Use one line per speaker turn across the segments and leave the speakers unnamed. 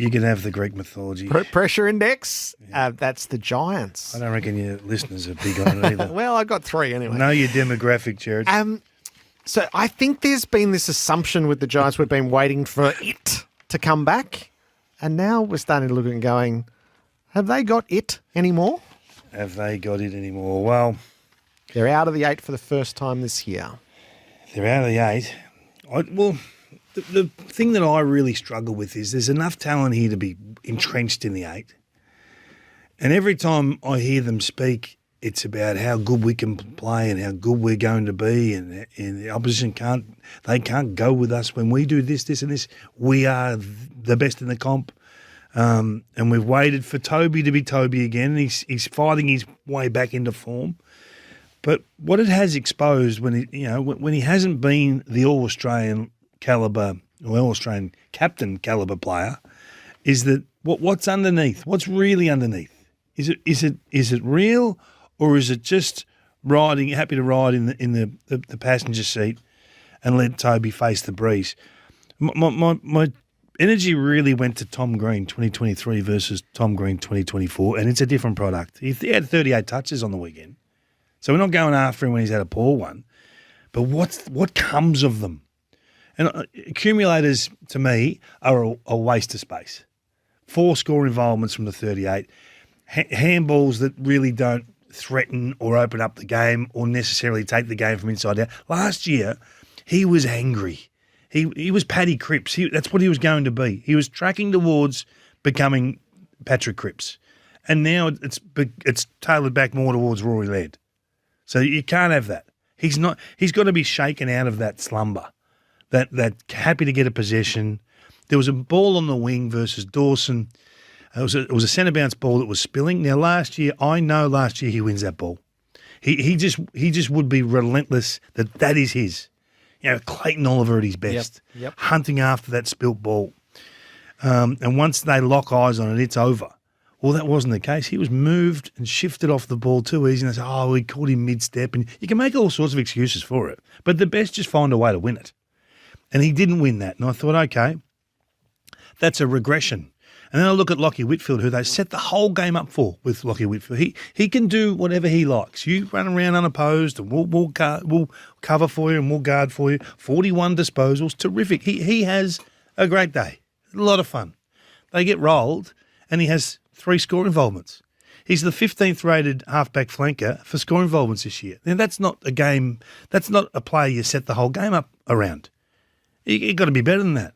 You can have the Greek mythology.
Pressure index, that's the Giants.
I don't reckon your listeners are big on it either.
Well, I got 3 anyway.
Know your demographic, Jared.
So I think there's been this assumption with the Giants, we've been waiting for it to come back, and now we're starting to look at it and going, have they got it anymore?
Have they got it anymore? Well,
they're out of the 8 for the first time this year.
They're out of the 8. The thing that I really struggle with is there's enough talent here to be entrenched in the 8. And every time I hear them speak, it's about how good we can play and how good we're going to be, and the opposition can't go with us when we do this, this and this. We are the best in the comp. And we've waited for Toby to be Toby again. He's fighting his way back into form. But what it has exposed when he hasn't been the All-Australian calibre or All-Australian captain calibre player, is that what's underneath? What's really underneath? Is it real, or is it just happy to ride in the passenger seat and let Toby face the breeze? My energy really went to Tom Green 2023 versus Tom Green 2024, and it's a different product. He had 38 touches on the weekend. So we're not going after him when he's had a poor one. But what comes of them? And accumulators, to me, are a waste of space. 4 score involvements from the 38. Handballs that really don't threaten or open up the game or necessarily take the game from inside out. Last year, he was angry. He was Paddy Cripps. That's what he was going to be. He was tracking towards becoming Patrick Cripps. And now it's tailored back more towards Rory Laird. So you can't have that. He's got to be shaken out of that slumber, that happy to get a possession. There was a ball on the wing versus Dawson. It was a centre bounce ball that was spilling. Now I know last year he wins that ball. He just would be relentless that is his. Clayton Oliver at his best,
Yep.
hunting after that spilt ball. And once they lock eyes on it, it's over. Well, that wasn't the case. He was moved and shifted off the ball too easy. And they said, we caught him mid-step. And you can make all sorts of excuses for it. But the best just find a way to win it. And he didn't win that. And I thought, okay, that's a regression. And then I look at Lachie Whitfield, who they set the whole game up for with Lachie Whitfield. He can do whatever he likes. You run around unopposed and we'll cover for you and we'll guard for you. 41 disposals, terrific. He has a great day. A lot of fun. They get rolled and he has 3 score involvements. He's the 15th rated halfback flanker for score involvements this year. Now, that's not a game, that's not a player you set the whole game up around. You've got to be better than that.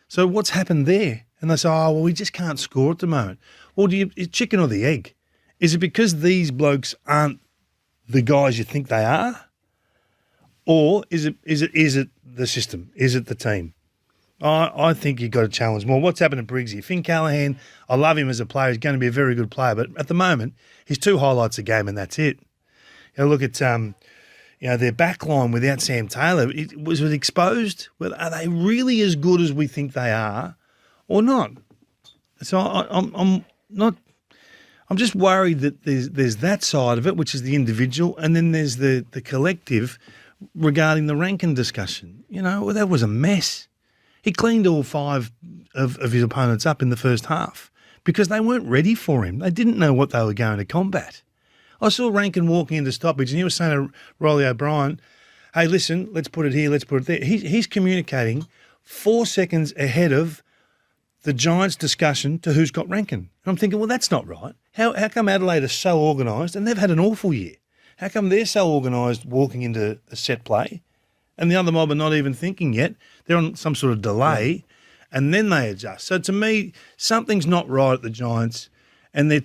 So what's happened there? And they say, we just can't score at the moment. Well, chicken or the egg? Is it because these blokes aren't the guys you think they are? Or is it the system? Is it the team? I think you've got to challenge more. What's happened to Briggsy? Finn Callaghan, I love him as a player. He's going to be a very good player. But at the moment, he's 2 highlights a game and that's it. Look at their back line without Sam Taylor. Was it exposed? Well, are they really as good as we think they are or not? So I'm just worried that there's that side of it, which is the individual, and then there's the collective regarding the Rankin discussion. That was a mess. He cleaned all 5 of his opponents up in the first half because they weren't ready for him. They didn't know what they were going to combat. I saw Rankin walking into stoppage and he was saying to Rolly O'Brien, hey, listen, let's put it here, let's put it there. He's communicating 4 seconds ahead of the Giants' discussion to who's got Rankin. And I'm thinking, well, that's not right. How come Adelaide is so organised and they've had an awful year? How come they're so organised walking into a set play and the other mob are not even thinking yet? They're on some sort of delay and then they adjust. So to me, something's not right at the Giants and they're